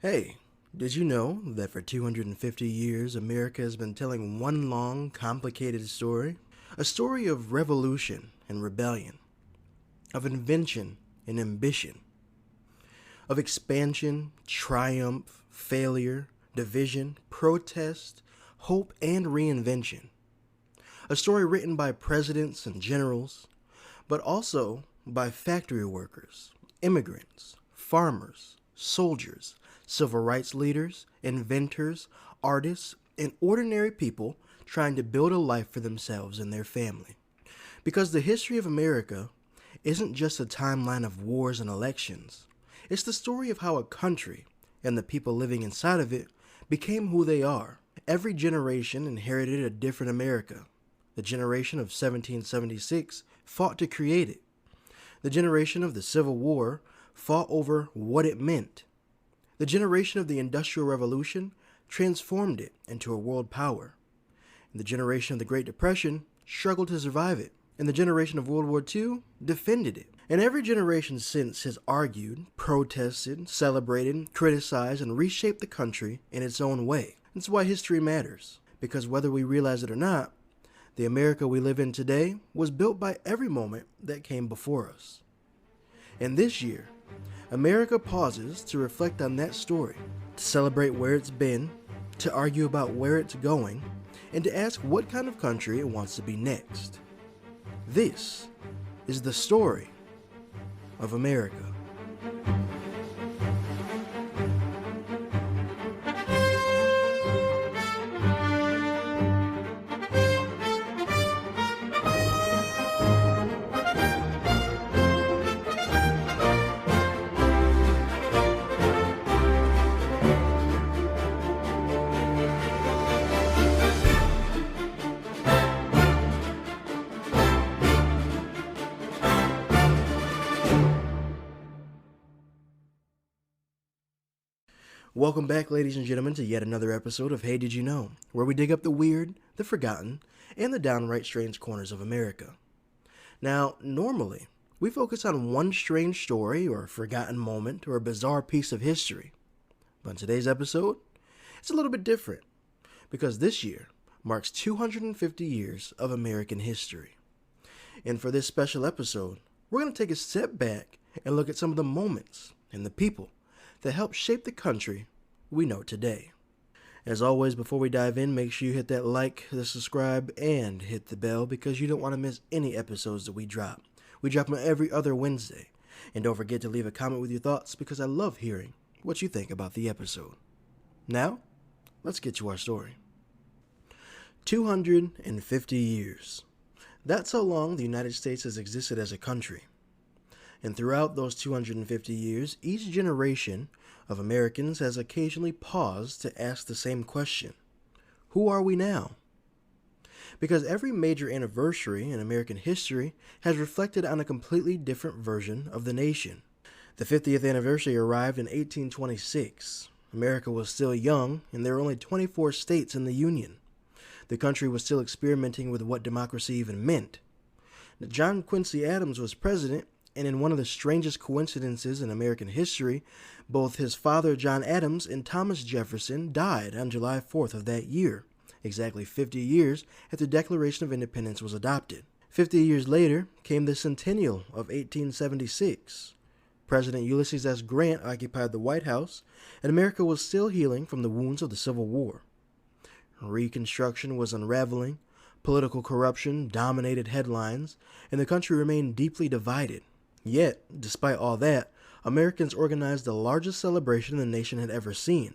Hey, did you know that for 250 years America has been telling one long, complicated story? A story of revolution and rebellion, of invention and ambition, of expansion, triumph, failure, division, protest, hope, and reinvention. A story written by presidents and generals, but also by factory workers, immigrants, farmers, soldiers, civil rights leaders, inventors, artists, and ordinary people trying to build a life for themselves and their family. Because the history of America isn't just a timeline of wars and elections. It's the story of how a country and the people living inside of it became who they are. Every generation inherited a different America. The generation of 1776 fought to create it. The generation of the Civil War fought over what it meant. The generation of the Industrial Revolution transformed it into a world power. And the generation of the Great Depression struggled to survive it. And the generation of World War II defended it. And every generation since has argued, protested, celebrated, criticized, and reshaped the country in its own way. That's why history matters. Because whether we realize it or not, the America we live in today was built by every moment that came before us. And this year, America pauses to reflect on that story, to celebrate where it's been, to argue about where it's going, and to ask what kind of country it wants to be next. This is the story of America. Welcome back, ladies and gentlemen, to yet another episode of Hey Did You Know, where we dig up the weird, the forgotten, and the downright strange corners of America. Now, normally, we focus on one strange story or forgotten moment or a bizarre piece of history. But in today's episode, it's a little bit different, because this year marks 250 years of American history. And for this special episode, we're going to take a step back and look at some of the moments and the people that helped shape the country we know today. As always, before we dive in, make sure you hit that like, the subscribe, and hit the bell because you don't want to miss any episodes that we drop. We drop them every other Wednesday. And don't forget to leave a comment with your thoughts because I love hearing what you think about the episode. Now, let's get to our story. 250 years. That's how long the United States has existed as a country. And throughout those 250 years, each generation of Americans has occasionally paused to ask the same question. Who are we now? Because every major anniversary in American history has reflected on a completely different version of the nation. The 50th anniversary arrived in 1826. America was still young, and there were only 24 states in the Union. The country was still experimenting with what democracy even meant. John Quincy Adams was president, and in one of the strangest coincidences in American history, both his father, John Adams, and Thomas Jefferson died on July 4th of that year, exactly 50 years after the Declaration of Independence was adopted. 50 years later came the centennial of 1876. President Ulysses S. Grant occupied the White House, and America was still healing from the wounds of the Civil War. Reconstruction was unraveling, political corruption dominated headlines, and the country remained deeply divided. Yet, despite all that, Americans organized the largest celebration the nation had ever seen,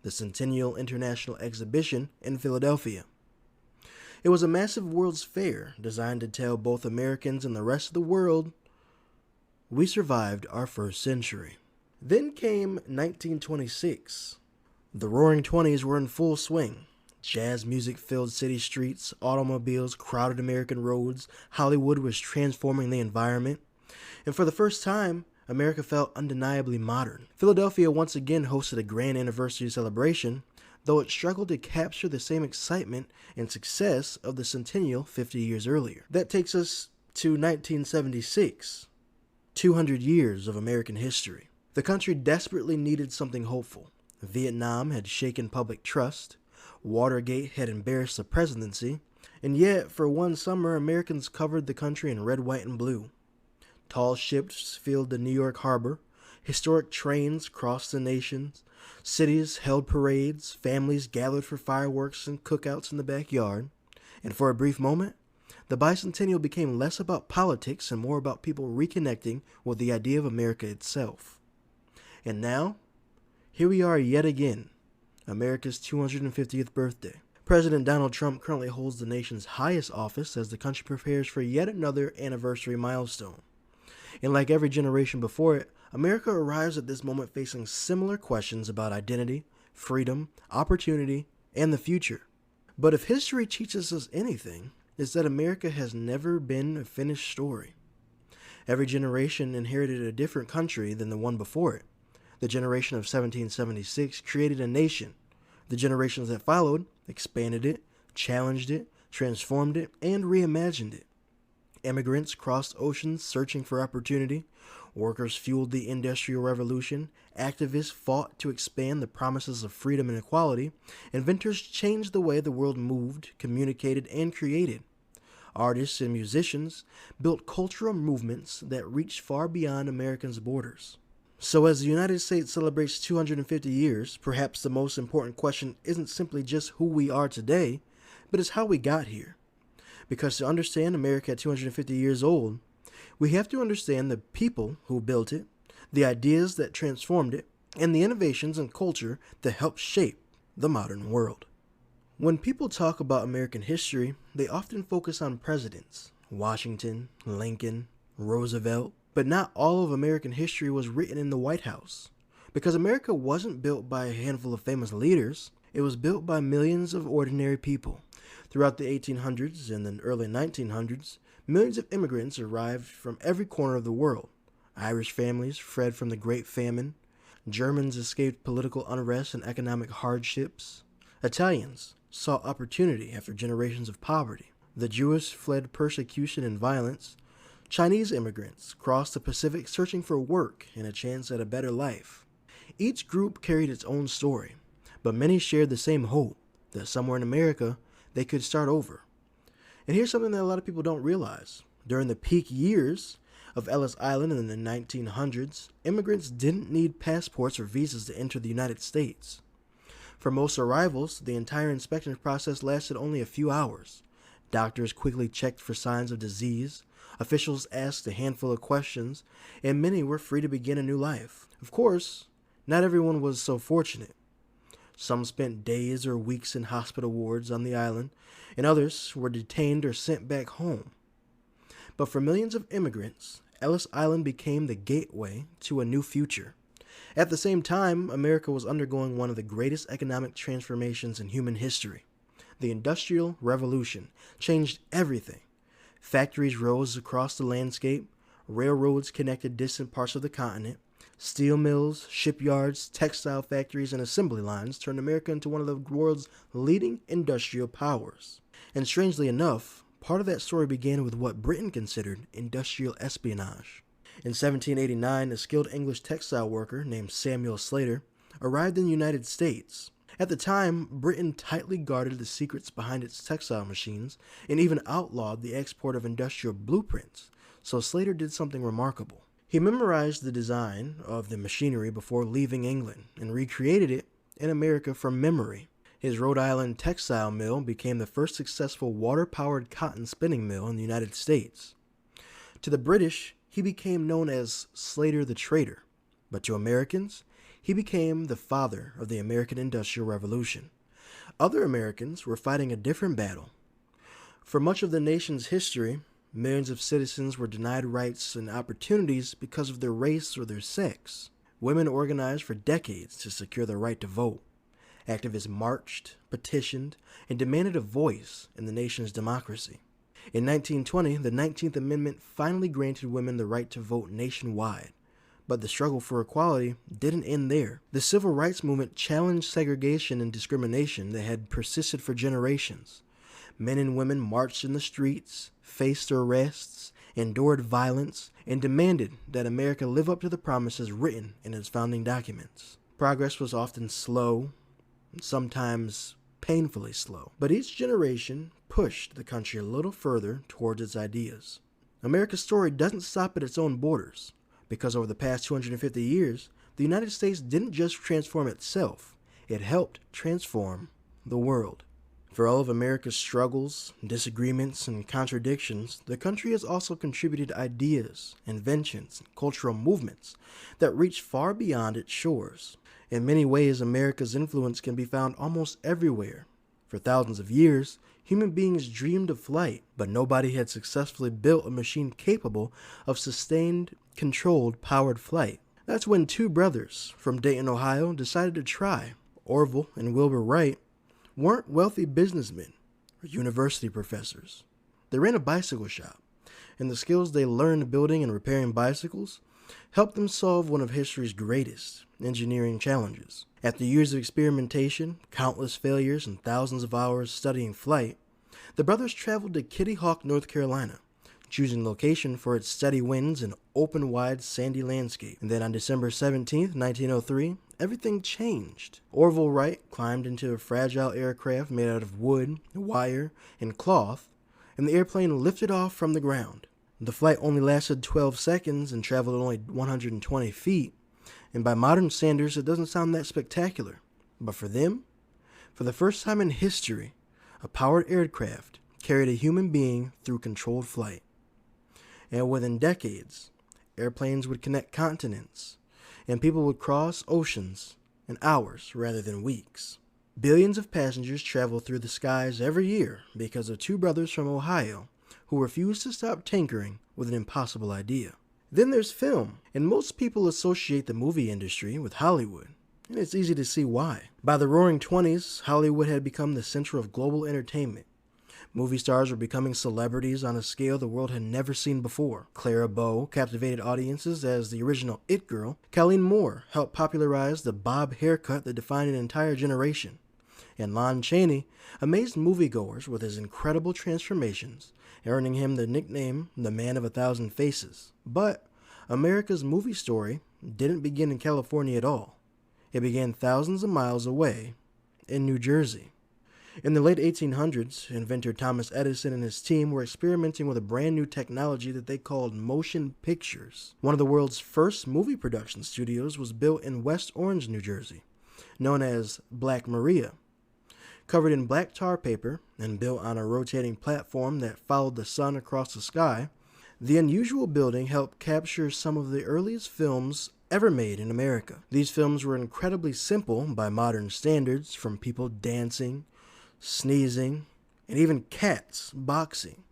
the Centennial International Exhibition in Philadelphia. It was a massive World's Fair designed to tell both Americans and the rest of the world, we survived our first century. Then came 1926. The Roaring Twenties were in full swing. Jazz music filled city streets, automobiles crowded American roads, Hollywood was transforming the environment. And for the first time, America felt undeniably modern. Philadelphia once again hosted a grand anniversary celebration, though it struggled to capture the same excitement and success of the centennial 50 years earlier. That takes us to 1976, 200 years of American history. The country desperately needed something hopeful, Vietnam had shaken public trust, Watergate had embarrassed the presidency, and yet, for one summer, Americans covered the country in red, white, and blue. Tall ships filled the New York harbor, historic trains crossed the nations, cities held parades, families gathered for fireworks and cookouts in the backyard, and for a brief moment, the bicentennial became less about politics and more about people reconnecting with the idea of America itself. And now, here we are yet again, America's 250th birthday. President Donald Trump currently holds the nation's highest office as the country prepares for yet another anniversary milestone. And like every generation before it, America arrives at this moment facing similar questions about identity, freedom, opportunity, and the future. But if history teaches us anything, it's that America has never been a finished story. Every generation inherited a different country than the one before it. The generation of 1776 created a nation. The generations that followed expanded it, challenged it, transformed it, and reimagined it. Immigrants crossed oceans searching for opportunity. Workers fueled the Industrial Revolution. Activists fought to expand the promises of freedom and equality. Inventors changed the way the world moved, communicated, and created. Artists and musicians built cultural movements that reached far beyond Americans' borders. So as the United States celebrates 250 years, perhaps the most important question isn't simply just who we are today, but it's how we got here. Because to understand America at 250 years old, we have to understand the people who built it, the ideas that transformed it, and the innovations and culture that helped shape the modern world. When people talk about American history, they often focus on presidents, Washington, Lincoln, Roosevelt, but not all of American history was written in the White House. Because America wasn't built by a handful of famous leaders, it was built by millions of ordinary people. Throughout the 1800s and the early 1900s, millions of immigrants arrived from every corner of the world. Irish families fled from the Great Famine. Germans escaped political unrest and economic hardships. Italians sought opportunity after generations of poverty. The Jewish fled persecution and violence. Chinese immigrants crossed the Pacific searching for work and a chance at a better life. Each group carried its own story, but many shared the same hope that somewhere in America they could start over. And here's something that a lot of people don't realize. During the peak years of Ellis Island in the 1900s, immigrants didn't need passports or visas to enter the United States. For most arrivals, the entire inspection process lasted only a few hours. Doctors quickly checked for signs of disease, officials asked a handful of questions, and many were free to begin a new life. Of course, not everyone was so fortunate. Some spent days or weeks in hospital wards on the island, and others were detained or sent back home. But for millions of immigrants, Ellis Island became the gateway to a new future. At the same time, America was undergoing one of the greatest economic transformations in human history. The Industrial Revolution changed everything. Factories rose across the landscape, railroads connected distant parts of the continent, steel mills, shipyards, textile factories, and assembly lines turned America into one of the world's leading industrial powers. And strangely enough, part of that story began with what Britain considered industrial espionage. In 1789, a skilled English textile worker named Samuel Slater arrived in the United States. At the time, Britain tightly guarded the secrets behind its textile machines and even outlawed the export of industrial blueprints, so Slater did something remarkable. He memorized the design of the machinery before leaving England and recreated it in America from memory. His Rhode Island textile mill became the first successful water-powered cotton spinning mill in the United States. To the British, he became known as Slater the Trader, but to Americans, he became the father of the American Industrial Revolution. Other Americans were fighting a different battle. For much of the nation's history, millions of citizens were denied rights and opportunities because of their race or their sex. Women organized for decades to secure the right to vote. Activists marched, petitioned, and demanded a voice in the nation's democracy. In 1920, the 19th Amendment finally granted women the right to vote nationwide. But the struggle for equality didn't end there. The civil rights movement challenged segregation and discrimination that had persisted for generations. Men and women marched in the streets, faced arrests, endured violence, and demanded that America live up to the promises written in its founding documents. Progress was often slow, and sometimes painfully slow, but each generation pushed the country a little further towards its ideas. America's story doesn't stop at its own borders, because over the past 250 years, the United States didn't just transform itself, it helped transform the world. For all of America's struggles, disagreements, and contradictions, the country has also contributed ideas, inventions, and cultural movements that reach far beyond its shores. In many ways, America's influence can be found almost everywhere. For thousands of years, human beings dreamed of flight, but nobody had successfully built a machine capable of sustained, controlled, powered flight. That's when two brothers from Dayton, Ohio decided to try. Orville and Wilbur Wright weren't wealthy businessmen or university professors. They ran a bicycle shop, and the skills they learned building and repairing bicycles helped them solve one of history's greatest engineering challenges. After years of experimentation, countless failures, and thousands of hours studying flight, the brothers traveled to Kitty Hawk, North Carolina, choosing location for its steady winds and open, wide, sandy landscape. And then on December 17, 1903, everything changed. Orville Wright climbed into a fragile aircraft made out of wood, wire, and cloth, and the airplane lifted off from the ground. The flight only lasted 12 seconds and traveled only 120 feet, and by modern standards, it doesn't sound that spectacular. But for them, for the first time in history, a powered aircraft carried a human being through controlled flight. And within decades, airplanes would connect continents, and people would cross oceans in hours rather than weeks. Billions of passengers travel through the skies every year because of two brothers from Ohio who refused to stop tinkering with an impossible idea. Then there's film, and most people associate the movie industry with Hollywood, and it's easy to see why. By the Roaring '20s, Hollywood had become the center of global entertainment. Movie stars were becoming celebrities on a scale the world had never seen before. Clara Bow captivated audiences as the original It Girl. Colleen Moore helped popularize the bob haircut that defined an entire generation. And Lon Chaney amazed moviegoers with his incredible transformations, earning him the nickname the Man of a Thousand Faces. But America's movie story didn't begin in California at all. It began thousands of miles away in New Jersey. In the late 1800s, inventor Thomas Edison and his team were experimenting with a brand new technology that they called motion pictures. One of the world's first movie production studios was built in West Orange, New Jersey, known as Black Maria. Covered in black tar paper and built on a rotating platform that followed the sun across the sky, the unusual building helped capture some of the earliest films ever made in America. These films were incredibly simple by modern standards, from people dancing, sneezing, and even cats boxing.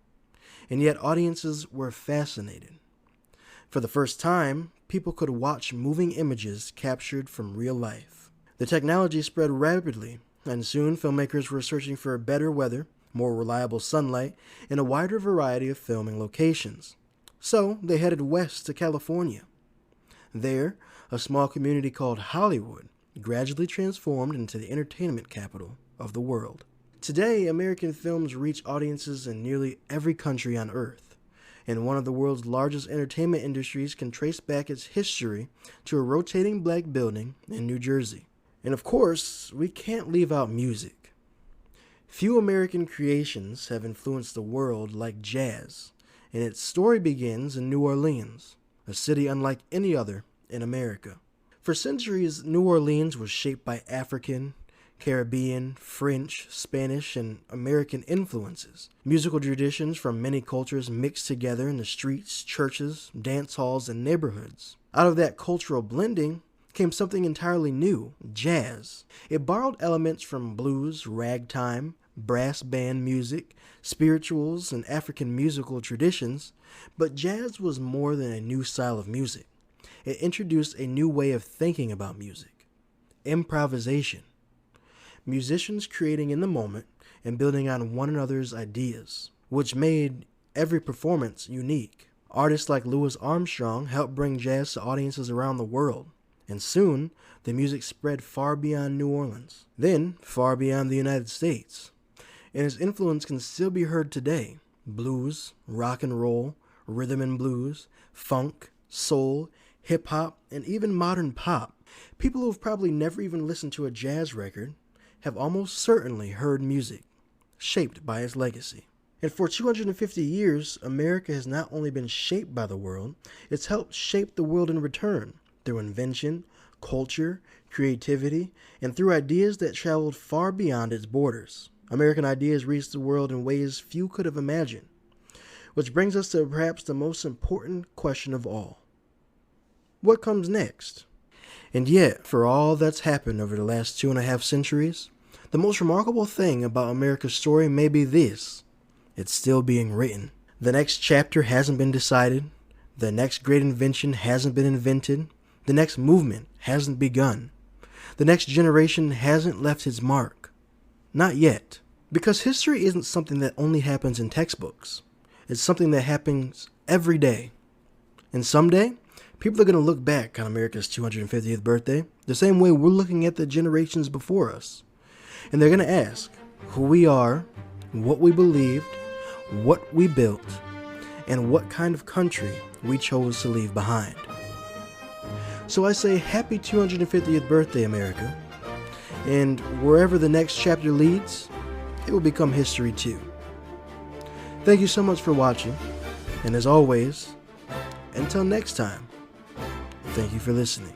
And yet audiences were fascinated. For the first time, people could watch moving images captured from real life. The technology spread rapidly, and soon filmmakers were searching for better weather, more reliable sunlight, and a wider variety of filming locations. So they headed west to California. There, a small community called Hollywood gradually transformed into the entertainment capital of the world. Today, American films reach audiences in nearly every country on Earth, and one of the world's largest entertainment industries can trace back its history to a rotating black building in New Jersey. And of course, we can't leave out music. Few American creations have influenced the world like jazz, and its story begins in New Orleans, a city unlike any other in America. For centuries, New Orleans was shaped by African, Caribbean, French, Spanish, and American influences. Musical traditions from many cultures mixed together in the streets, churches, dance halls, and neighborhoods. Out of that cultural blending came something entirely new, jazz. It borrowed elements from blues, ragtime, brass band music, spirituals, and African musical traditions, but jazz was more than a new style of music. It introduced a new way of thinking about music, improvisation. Musicians creating in the moment and building on one another's ideas, which made every performance unique. Artists like Louis Armstrong helped bring jazz to audiences around the world, and soon the music spread far beyond New Orleans, then far beyond the United States, and its influence can still be heard today. Blues, rock and roll, rhythm and blues, funk, soul, hip-hop, and even modern pop People who have probably never even listened to a jazz record have almost certainly heard music shaped by its legacy. And for 250 years, America has not only been shaped by the world, it's helped shape the world in return through invention, culture, creativity, and through ideas that traveled far beyond its borders. American ideas reached the world in ways few could have imagined. Which brings us to perhaps the most important question of all. What comes next? And yet, for all that's happened over the last 2.5 centuries, the most remarkable thing about America's story may be this: it's still being written. The next chapter hasn't been decided. The next great invention hasn't been invented. The next movement hasn't begun. The next generation hasn't left its mark. Not yet. Because history isn't something that only happens in textbooks. It's something that happens every day. And someday, people are going to look back on America's 250th birthday the same way we're looking at the generations before us. And they're going to ask who we are, what we believed, what we built, and what kind of country we chose to leave behind. So I say happy 250th birthday, America. And wherever the next chapter leads, it will become history too. Thank you so much for watching. And as always, until next time, thank you for listening.